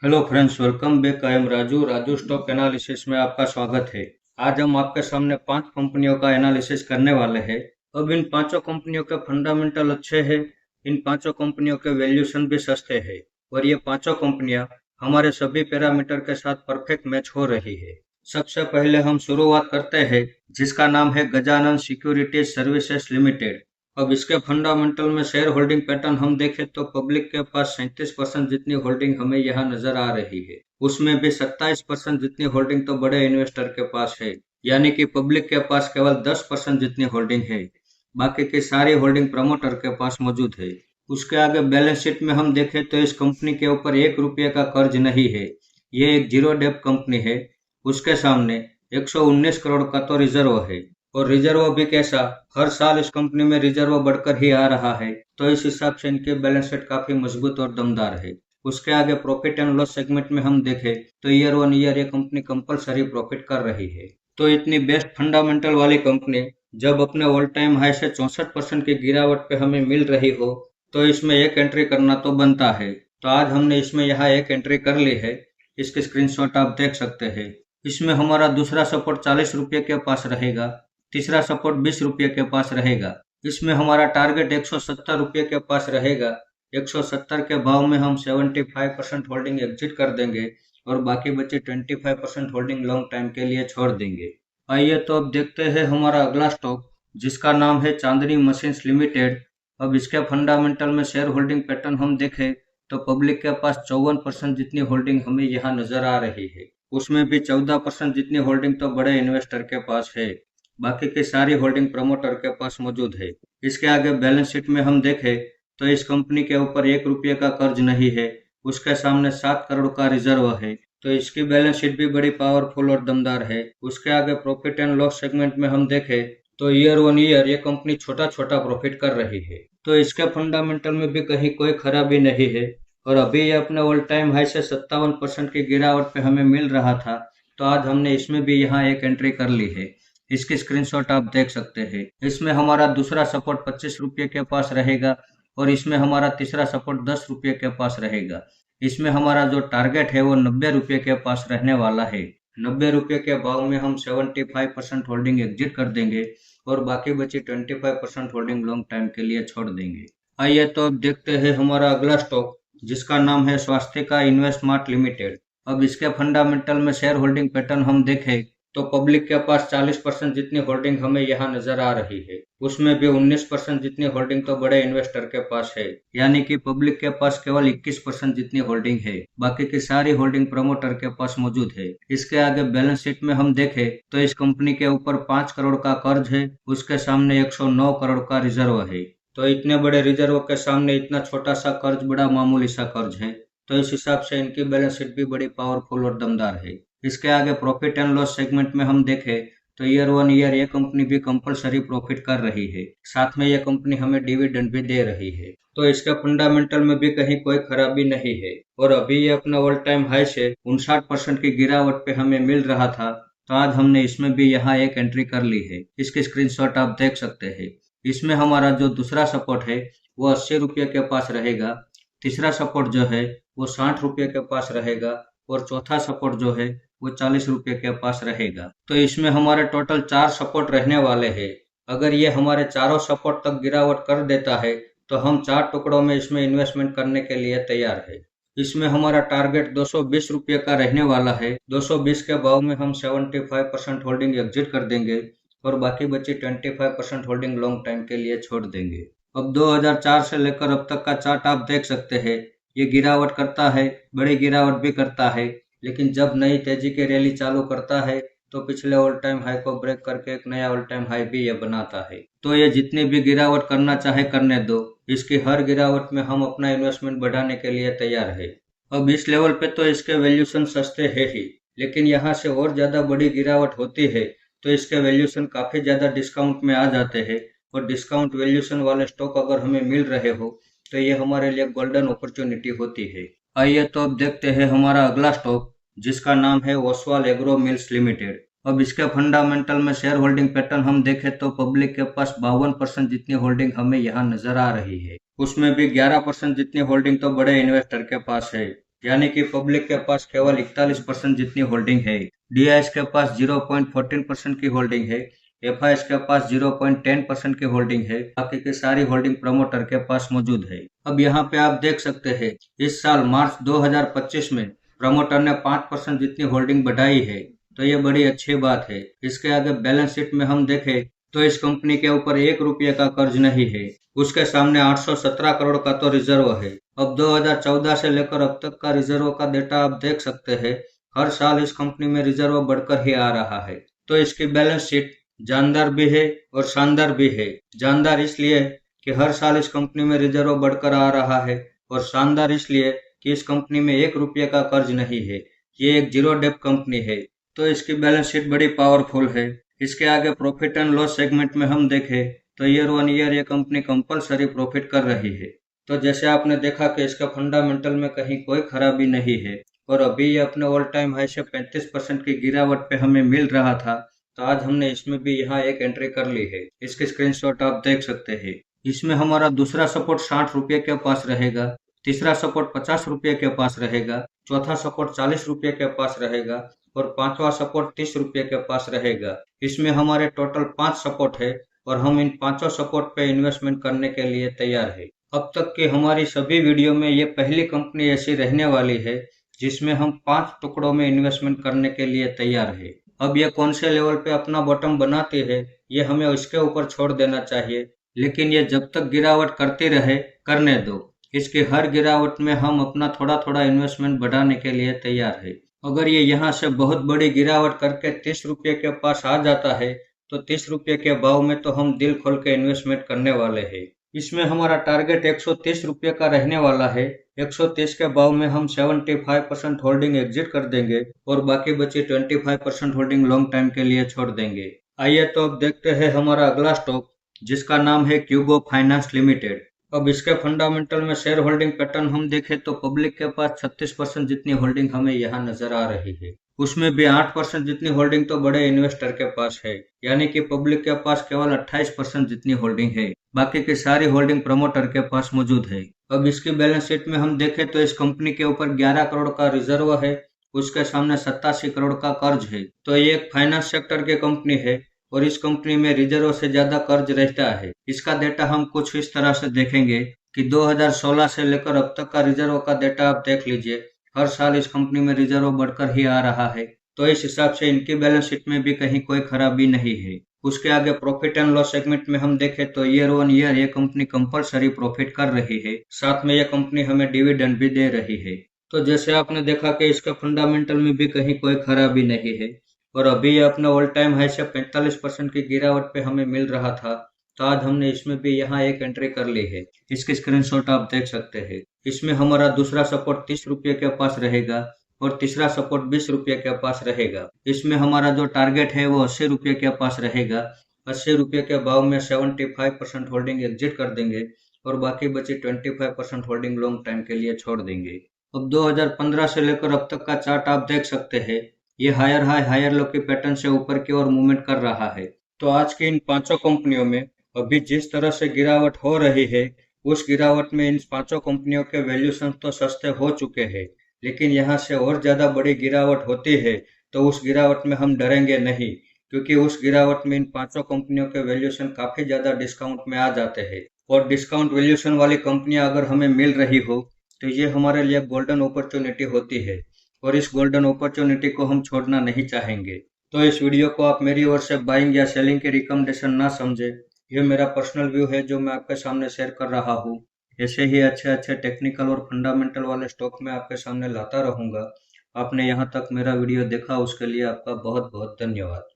Hello friends, welcome back. I am Raju stock analysis में आपका स्वागत है। आज हम आपके सामने 5 कंपनियों का एनालिसिस करने वाले हैं। अब इन पांचों कंपनियों के फंडामेंटल अच्छे हैं, इन पांचों कंपनियों के वैल्यूएशन भी सस्ते हैं और ये पांचों कंपनियां हमारे सभी पैरामीटर के साथ परफेक्ट मैच हो रही है। सबसे पहले हम शुरुआत करते हैं, जिसका नाम है गजानन सिक्योरिटीज सर्विसेज लिमिटेड। अब इसके फंडामेंटल में शेयर होल्डिंग पैटर्न हम देखें तो पब्लिक के पास 37% जितनी होल्डिंग हमें यहाँ नजर आ रही है। उसमें भी 27% जितनी होल्डिंग तो बड़े इन्वेस्टर के पास है, यानी कि पब्लिक के पास केवल 10% जितनी होल्डिंग है। बाकी की सारी होल्डिंग प्रमोटर के पास मौजूद है। उसके आगे बैलेंस शीट में हम देखें तो इस कंपनी के ऊपर 1 रुपये का कर्ज नहीं है। ये एक जीरो डेब्ट कंपनी है। उसके सामने 119 करोड़ का तो रिजर्व है, और रिजर्व भी कैसा, हर साल इस कंपनी में रिजर्व बढ़कर ही आ रहा है, तो इस हिसाब से इनकी बैलेंस शीट काफी मजबूत और दमदार है। उसके आगे प्रॉफिट एंड लॉस सेगमेंट में हम देखें तो ईयर ऑन ईयर ये कंपनी कंपलसरी प्रॉफिट कर रही है। तो इतनी बेस्ट फंडामेंटल वाली कंपनी जब अपने ऑल टाइम हाई से 64% की गिरावट पे हमें मिल रही हो, तो इसमें एक एंट्री करना तो बनता है। तो आज हमने इसमें यहाँ एक एंट्री कर ली है। इसके स्क्रीनशॉट आप देख सकते हैं। इसमें हमारा दूसरा सपोर्ट 40 रुपये के पास रहेगा, तीसरा सपोर्ट 20 रुपये के पास रहेगा। इसमें हमारा टारगेट 170 रुपये के पास रहेगा। 170 के भाव में हम 75% होल्डिंग एग्जिट कर देंगे और बाकी बचे 25% होल्डिंग लॉन्ग टाइम के लिए छोड़ देंगे। आइए तो अब देखते हैं हमारा अगला स्टॉक, जिसका नाम है चांदनी मशीन्स लिमिटेड। अब इसके फंडामेंटल में शेयर होल्डिंग पैटर्न हम देखें तो पब्लिक के पास 54% जितनी होल्डिंग हमें यहाँ नजर आ रही है। उसमें भी 14% जितनी होल्डिंग तो बड़े इन्वेस्टर के पास है। बाकी की सारी होल्डिंग प्रमोटर के पास मौजूद है। इसके आगे बैलेंस शीट में हम देखें तो इस कंपनी के ऊपर 1 रुपये का कर्ज नहीं है। उसके सामने 7 करोड़ का रिजर्व है, तो इसकी बैलेंस शीट भी बड़ी पावरफुल और दमदार है। उसके आगे प्रॉफिट एंड लॉस सेगमेंट में हम देखें तो ईयर ऑन ईयर ये कंपनी छोटा छोटा प्रॉफिट कर रही है। तो इसके फंडामेंटल में भी कहीं कोई खराबी नहीं है, और अभी ये अपने ऑल टाइम हाई से 57% की गिरावट पे हमें मिल रहा था, तो आज हमने इसमें भी यहाँ एक एंट्री कर ली है। इसकी स्क्रीनशॉट आप देख सकते हैं। इसमें हमारा दूसरा सपोर्ट 25 रुपये के पास रहेगा और इसमें हमारा तीसरा सपोर्ट 10 रुपये के पास रहेगा। इसमें हमारा जो टारगेट है वो 90 रुपये के पास रहने वाला है। 90 रुपये के भाव में हम 75% होल्डिंग एग्जिट कर देंगे और बाकी बची 25% होल्डिंग लॉन्ग टाइम के लिए छोड़ देंगे। आइए तो अब देखते हैं हमारा अगला स्टॉक, जिसका नाम है स्वास्तिका इन्वेस्टमार्ट लिमिटेड। अब इसके फंडामेंटल में शेयर होल्डिंग पैटर्न हम देखें तो पब्लिक के पास 40% जितनी होल्डिंग हमें यहाँ नजर आ रही है। उसमें भी 19% जितनी होल्डिंग तो बड़े इन्वेस्टर के पास है, यानी कि पब्लिक के पास केवल 21% जितनी होल्डिंग है। बाकी की सारी होल्डिंग प्रमोटर के पास मौजूद है। इसके आगे बैलेंस शीट में हम देखें तो इस कंपनी के ऊपर 5 करोड़ का कर्ज है। उसके सामने 109 करोड़ का रिजर्व है। तो इतने बड़े रिजर्व के सामने इतना छोटा सा कर्ज बड़ा मामूली सा कर्ज है, तो इस हिसाब से इनकी बैलेंस शीट भी बड़ी पावरफुल और दमदार है। इसके आगे प्रॉफिट एंड लॉस सेगमेंट में हम देखें तो ईयर ऑन ईयर ये कंपनी भी कंपलसरी प्रॉफिट कर रही है, साथ में ये कंपनी हमें डिविडेंड भी दे रही है। तो इसका फंडामेंटल में भी कहीं कोई खराबी नहीं है, और अभी ये अपना ऑल टाइम हाई से 59% की गिरावट पे हमें मिल रहा था, तो आज हमने इसमें भी यहाँ एक एंट्री कर ली है। इसकी स्क्रीनशॉट आप देख सकते हैं। इसमें हमारा जो दूसरा सपोर्ट है वो 80 रुपये के पास रहेगा, तीसरा सपोर्ट जो है वो 60 रुपये के पास रहेगा और चौथा सपोर्ट जो है वो 40 रुपये के पास रहेगा। तो इसमें हमारे टोटल 4 सपोर्ट रहने वाले हैं। अगर ये हमारे चारों सपोर्ट तक गिरावट कर देता है तो हम 4 टुकड़ों में इसमें इन्वेस्टमेंट करने के लिए तैयार है। इसमें हमारा टारगेट 220 रुपये का रहने वाला है। 220 के भाव में हम 75% होल्डिंग एग्जिट कर देंगे और बाकी बची 25% होल्डिंग लॉन्ग टाइम के लिए छोड़ देंगे। अब 2004 से लेकर अब तक का चार्ट आप देख सकते हैं। ये गिरावट करता है, बड़ी गिरावट भी करता है, लेकिन जब नई तेजी की रैली चालू करता है तो पिछले ऑल टाइम हाई को ब्रेक करके एक नया ऑल टाइम हाई भी ये बनाता है। तो ये जितनी भी गिरावट करना चाहे करने दो, इसकी हर गिरावट में हम अपना इन्वेस्टमेंट बढ़ाने के लिए तैयार है। अब इस लेवल पे तो इसके वैल्यूएशन सस्ते है ही, लेकिन यहाँ से और ज्यादा बड़ी गिरावट होती है तो इसके वैल्यूएशन काफी ज्यादा डिस्काउंट में आ जाते हैं, और डिस्काउंट वैल्यूएशन वाले स्टॉक अगर हमें मिल रहे हो तो ये हमारे लिए गोल्डन अपॉर्चुनिटी होती है। आइए तो अब देखते हैं हमारा अगला स्टॉक, जिसका नाम है ओसवाल एग्रो मिल्स लिमिटेड। अब इसके फंडामेंटल में शेयर होल्डिंग पैटर्न हम देखें तो पब्लिक के पास 52% जितनी होल्डिंग हमें यहाँ नजर आ रही है। उसमें भी 11% जितनी होल्डिंग तो बड़े इन्वेस्टर के पास है। यानी कि पब्लिक के पास केवल 41% जितनी होल्डिंग है। DIS के पास 0.14% की होल्डिंग है। FIS के पास 0.10% की होल्डिंग है। बाकी की सारी होल्डिंग प्रमोटर के पास मौजूद है। अब यहाँ पे आप देख सकते हैं इस साल मार्च 2025 में प्रमोटर ने 5% जितनी होल्डिंग बढ़ाई है, तो ये बड़ी अच्छी बात है। इसके आगे बैलेंस शीट में हम देखें तो इस कंपनी के ऊपर 1 रुपये का कर्ज नहीं है। उसके सामने 817 करोड़ का तो रिजर्व है। अब 2014 से लेकर अब तक का रिजर्व का डेटा आप देख सकते हैं। हर साल इस कंपनी में रिजर्व बढ़कर ही आ रहा है। तो इसकी बैलेंस शीट जानदार भी है और शानदार भी है। जानदार इसलिए कि हर साल इस कंपनी में रिजर्व बढ़कर आ रहा है, और शानदार इसलिए कि इस कंपनी में 1 रुपये का कर्ज नहीं है। ये एक जीरो डेब्ट कंपनी है, तो इसकी बैलेंस शीट बड़ी पावरफुल है। इसके आगे प्रॉफिट एंड लॉस सेगमेंट में हम देखें तो ईयर ऑन ईयर ये कंपनी कंपलसरी प्रॉफिट कर रही है। तो जैसे आपने देखा कि इसका फंडामेंटल में कहीं कोई खराबी नहीं है, और अभी ये अपने ऑल टाइम हाई से 35% की गिरावट पे हमें मिल रहा था, तो आज हमने इसमें भी यहाँ एक एंट्री कर ली है। इसके स्क्रीनशॉट आप देख सकते हैं। इसमें हमारा दूसरा सपोर्ट 60 रुपये के पास रहेगा, तीसरा सपोर्ट 50 रुपये के पास रहेगा, चौथा सपोर्ट 40 रुपये के पास रहेगा, और पांचवा सपोर्ट 30 रुपये के पास रहेगा। इसमें हमारे टोटल 5 सपोर्ट है, और हम इन पांचों सपोर्ट पे इन्वेस्टमेंट करने के लिए तैयार है। अब तक की हमारी सभी वीडियो में ये पहली कंपनी ऐसी रहने वाली है जिसमें हम 5 टुकड़ों में इन्वेस्टमेंट करने के लिए तैयार है। अब ये कौन से लेवल पे अपना बॉटम बनाती है, ये हमें इसके ऊपर छोड़ देना चाहिए, लेकिन ये जब तक गिरावट करती रहे करने दो। इसकी हर गिरावट में हम अपना थोड़ा थोड़ा इन्वेस्टमेंट बढ़ाने के लिए तैयार है। अगर ये यहाँ से बहुत बड़ी गिरावट करके 30 रुपये के पास आ जाता है, तो 30 रुपये के भाव में तो हम दिल खोल के इन्वेस्टमेंट करने वाले हैं। इसमें हमारा टारगेट 130 रुपये का रहने वाला है। 130 के भाव में हम 75% होल्डिंग एग्जिट कर देंगे, और बाकी बची 25% होल्डिंग लॉन्ग टाइम के लिए छोड़ देंगे। आइए तो अब देखते हैं हमारा अगला स्टॉक, जिसका नाम है क्यूबो फाइनेंस लिमिटेड। अब इसके फंडामेंटल में शेयर होल्डिंग पैटर्न हम देखें तो पब्लिक के पास 36% जितनी होल्डिंग हमें यहाँ नजर आ रही है। उसमें भी 8% जितनी होल्डिंग तो बड़े इन्वेस्टर के पास है, यानी कि पब्लिक के पास केवल 28% जितनी होल्डिंग है। बाकी की सारी होल्डिंग प्रमोटर के पास मौजूद है। अब इसकी बैलेंस शीट में हम देखें तो इस कंपनी के ऊपर 11 करोड़ का रिजर्व है, उसके सामने 87 करोड़ का कर्ज है। तो ये एक फाइनेंस सेक्टर की कंपनी है, और इस कंपनी में रिजर्व से ज्यादा कर्ज रहता है। इसका डेटा हम कुछ इस तरह से देखेंगे कि 2016 से लेकर अब तक का रिजर्व का डेटा आप देख लीजिए। हर साल इस कंपनी में रिजर्व बढ़कर ही आ रहा है, तो इस हिसाब से इनकी बैलेंस शीट में भी कहीं कोई खराबी नहीं है। उसके आगे प्रॉफिट एंड लॉस सेगमेंट में हम देखें तो ईयर ऑन ईयर ये कंपनी कंपलसरी प्रॉफिट कर रही है, साथ में ये कंपनी हमें डिविडेंड भी दे रही है। तो जैसे आपने देखा कि इसका फंडामेंटल में भी कहीं कोई खराबी नहीं है, और अभी ये अपने ऑल टाइम हाई से 45% की गिरावट पे हमें मिल रहा था, तो आज हमने इसमें भी यहाँ एक एंट्री कर ली है। इसकी स्क्रीनशॉट आप देख सकते हैं। इसमें हमारा दूसरा सपोर्ट 30 रुपये के पास रहेगा, और तीसरा सपोर्ट 20 रुपये के पास रहेगा। इसमें हमारा जो टारगेट है वो 80 रुपये के पास रहेगा। 80 रुपये के भाव में 75% होल्डिंग एग्जिट कर देंगे, और बाकी बची 25% होल्डिंग लॉन्ग टाइम के लिए छोड़ देंगे। अब 2015 से लेकर अब तक का चार्ट आप देख सकते हैं। ये हायर हाई हायर लो के पैटर्न से ऊपर की ओर मूवमेंट कर रहा है। तो आज की इन पांचों कंपनियों में अभी जिस तरह से गिरावट हो रही है, उस गिरावट में इन पांचों कंपनियों के वैल्यूएशन तो सस्ते हो चुके हैं, लेकिन यहाँ से और ज्यादा बड़ी गिरावट होती है तो उस गिरावट में हम डरेंगे नहीं, क्योंकि उस गिरावट में इन पांचों कंपनियों के वैल्यूएशन काफी ज्यादा डिस्काउंट में आ जाते हैं। और डिस्काउंट वैल्यूएशन वाली कंपनियां अगर हमें मिल रही हो, तो ये हमारे लिए गोल्डन अपॉर्चुनिटी होती है, और इस गोल्डन अपॉर्चुनिटी को हम छोड़ना नहीं चाहेंगे। तो इस वीडियो को आप मेरी ओर से बाइंग या सेलिंग की रिकमेंडेशन ना समझे। ये मेरा पर्सनल व्यू है जो मैं आपके सामने शेयर कर रहा हूँ। ऐसे ही अच्छे अच्छे टेक्निकल और फंडामेंटल वाले स्टॉक मैं आपके सामने लाता रहूंगा। आपने यहाँ तक मेरा वीडियो देखा, उसके लिए आपका बहुत बहुत धन्यवाद।